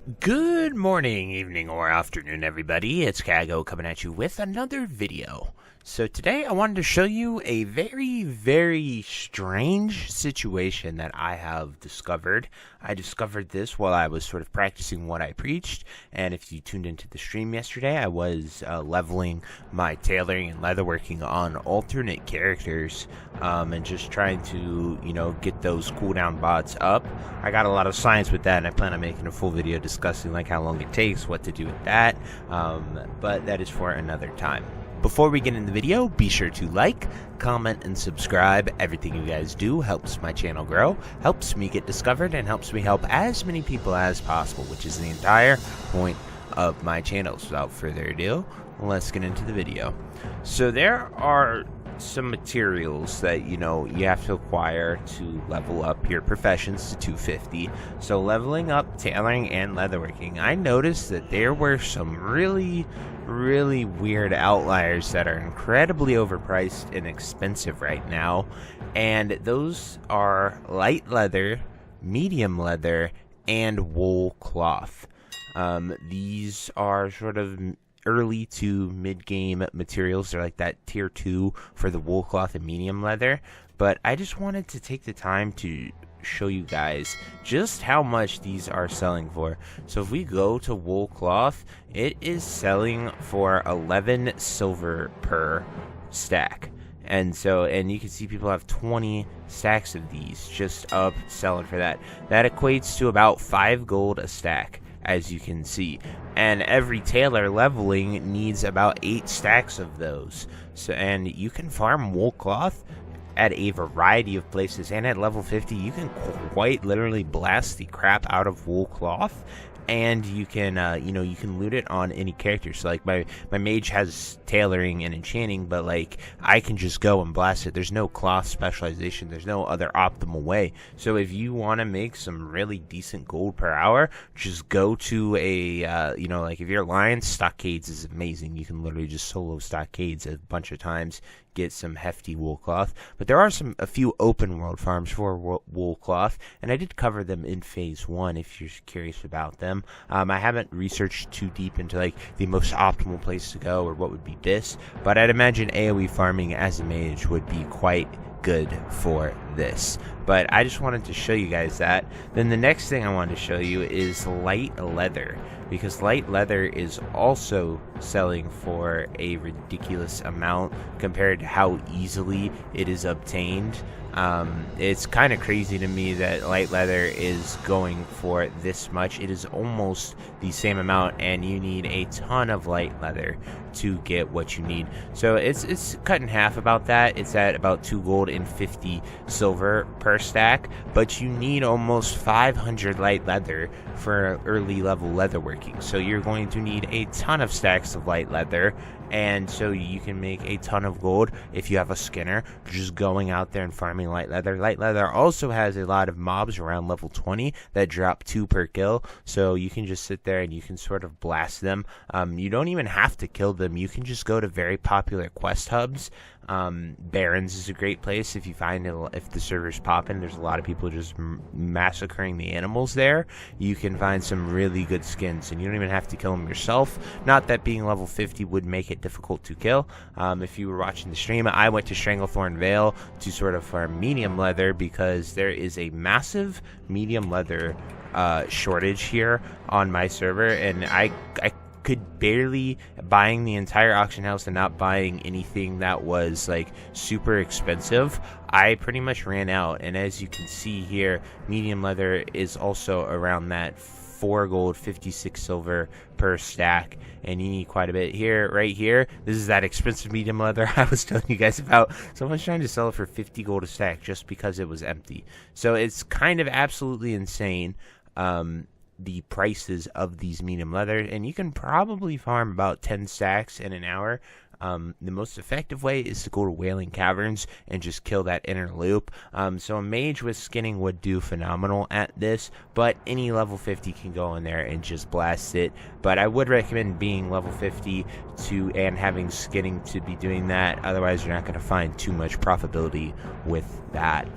Good morning, evening, or afternoon, everybody. It's Kaghoe coming at you with another video. So today I wanted to show you a very strange situation that I have discovered. I discovered this while I was sort of practicing what I preached, and if you tuned into the stream yesterday, I was leveling my tailoring and leatherworking on alternate characters, and just trying to, get those cooldown bots up. I got a lot of science with that, and I plan on making a full video discussing like how long it takes, what to do with that, but that is for another time. Before we get into the video, be sure to like, comment, and subscribe. Everything you guys do helps my channel grow, helps me get discovered, and helps me help as many people as possible, which is the entire point of my channel. So without further ado, let's get into the video. So there are some materials that you have to acquire to level up your professions to 250. So leveling up tailoring and leatherworking, I noticed that there were some really weird outliers that are incredibly overpriced and expensive right now, and those are light leather, medium leather, and wool cloth. These are sort of early to mid-game materials. They're like that tier 2 for the wool cloth and medium leather, but I just wanted to take the time to show you guys just how much these are selling for. So if we go to wool cloth, it is selling for 11 silver per stack. And you can see people have 20 stacks of these just up selling for that. That equates to about 5 gold a stack, as you can see, and every tailor leveling needs about 8 stacks of those. So, and you can farm wool cloth at a variety of places, and at level 50 you can quite literally blast the crap out of wool cloth, and you can you can loot it on any character. So like my mage has tailoring and enchanting, but like I can just go and blast it. There's no cloth specialization, there's no other optimal way. So if you want to make some really decent gold per hour, just go to a like if you're Lion, Stockades is amazing. You can literally just solo Stockades a bunch of times, get some hefty wool cloth. But there are a few open world farms for wool cloth, and I did cover them in phase 1 if you're curious about them. I haven't researched too deep into like the most optimal place to go or what would be this, but I'd imagine AoE farming as a mage would be quite good for this. But I just wanted to show you guys that. Then the next thing I wanted to show you is light leather, because light leather is also selling for a ridiculous amount compared to how easily it is obtained. It's kind of crazy to me that light leather is going for this much. It is almost the same amount, and you need a ton of light leather to get what you need. So it's cut in half about that. It's at about 2 gold and 50 silver per stack, but you need almost 500 light leather for early level leatherworking. So you're going to need a ton of stacks of light leather, and so you can make a ton of gold if you have a skinner just going out there and farming light leather. Light leather also has a lot of mobs around level 20 that drop 2 per kill, so you can just sit there and you can sort of blast them. You don't even have to kill them. You can just go to very popular quest hubs. Barrens is a great place if you find it, if the server's popping. There's a lot of people just massacring the animals there. You can find some really good skins, and you don't even have to kill them yourself. Not that being level 50 would make it difficult to kill. If you were watching the stream, I went to Stranglethorn Vale to sort of farm medium leather because there is a massive medium leather shortage here on my server, and I could barely buying the entire auction house and not buying anything that was like super expensive. I pretty much ran out, and as you can see here, medium leather is also around that 4 gold 56 silver per stack, and you need quite a bit here. Right here, this is that expensive medium leather I was telling you guys about. Someone's trying to sell it for 50 gold a stack just because it was empty. So it's kind of absolutely insane, the prices of these medium leather, and you can probably farm about 10 stacks in an hour. The most effective way is to go to Wailing Caverns and just kill that inner loop. So a mage with skinning would do phenomenal at this, but any level 50 can go in there and just blast it. But I would recommend being level 50 and having skinning to be doing that, otherwise you're not going to find too much profitability with that.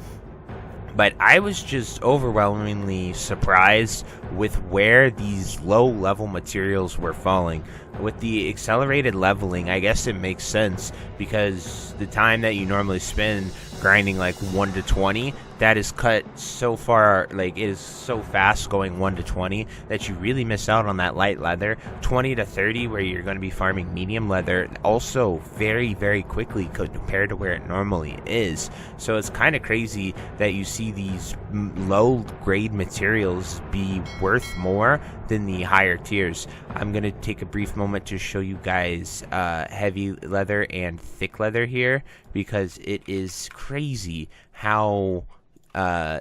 But I was just overwhelmingly surprised with where these low-level materials were falling. With the accelerated leveling, I guess it makes sense, because the time that you normally spend grinding like 1 to 20, that is cut so far, like it is so fast going 1 to 20 that you really miss out on that light leather. 20 to 30 where you're going to be farming medium leather also very, very quickly compared to where it normally is. So it's kind of crazy that you see these low grade materials be worth more than the higher tiers. I'm going to take a brief moment to show you guys heavy leather and thick leather here, because it is crazy how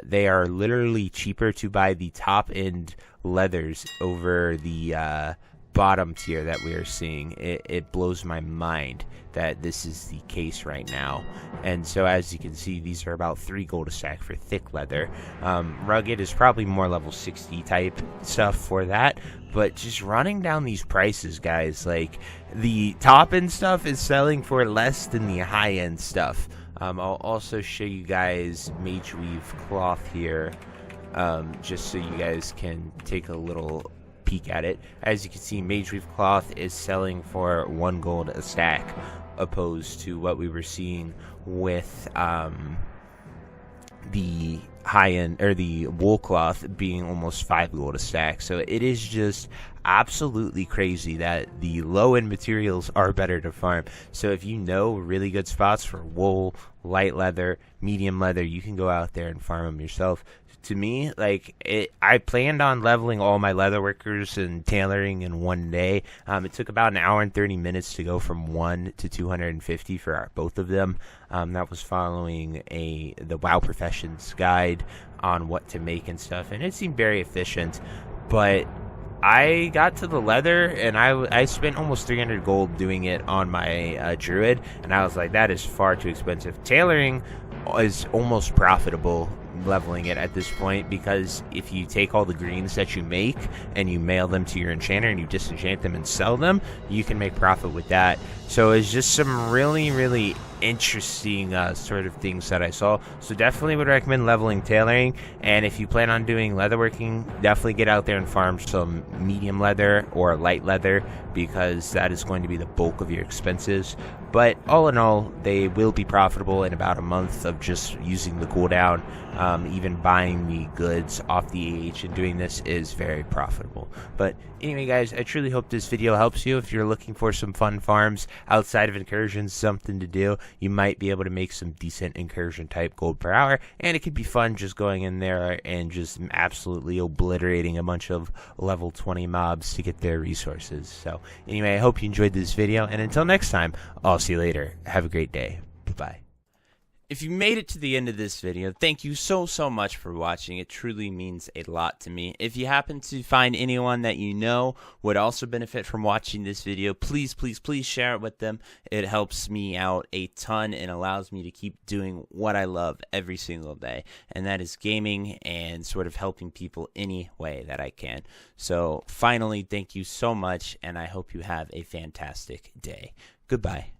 they are literally cheaper to buy the top end leathers over the bottom tier that we are seeing. It blows my mind that this is the case right now. And so as you can see, these are about 3 gold a stack for thick leather. Rugged is probably more level 60 type stuff for that. But just running down these prices, guys, like the top end stuff is selling for less than the high end stuff. I'll also show you guys Mage Weave cloth here, just so you guys can take a little peek at it. As you can see, Mage Weave cloth is selling for 1 gold a stack, opposed to what we were seeing with the high end, or the wool cloth, being almost 5 gold a stack. So it is just absolutely crazy that the low end materials are better to farm. So if you know really good spots for wool, light leather, medium leather, you can go out there and farm them yourself. To me, like, I planned on leveling all my leather workers and tailoring in one day. It took about an hour and 30 minutes to go from 1 to 250 for both of them. That was following the WoW Professions guide on what to make and stuff, and it seemed very efficient. But I got to the leather, and I spent almost 300 gold doing it on my druid, and I was like, that is far too expensive. Tailoring is almost profitable leveling it at this point, because if you take all the greens that you make and you mail them to your enchanter and you disenchant them and sell them, you can make profit with that. So it's just some really, really interesting sort of things that I saw. So definitely would recommend leveling tailoring, and if you plan on doing leatherworking, definitely get out there and farm some medium leather or light leather, because that is going to be the bulk of your expenses. But all in all, they will be profitable in about a month of just using the cooldown. Even buying the goods off the AH and doing this is very profitable. But anyway, guys, I truly hope this video helps you. If you're looking for some fun farms outside of incursions, something to do, you might be able to make some decent incursion type gold per hour, and it could be fun just going in there and just absolutely obliterating a bunch of level 20 mobs to get their resources. So anyway, I hope you enjoyed this video, and until next time, I'll see you later. Have a great day. Bye-bye. If you made it to the end of this video, thank you so much for watching. It truly means a lot to me. If you happen to find anyone that you know would also benefit from watching this video, please share it with them. It helps me out a ton and allows me to keep doing what I love every single day, and that is gaming and sort of helping people any way that I can. So finally, thank you so much, and I hope you have a fantastic day. Goodbye.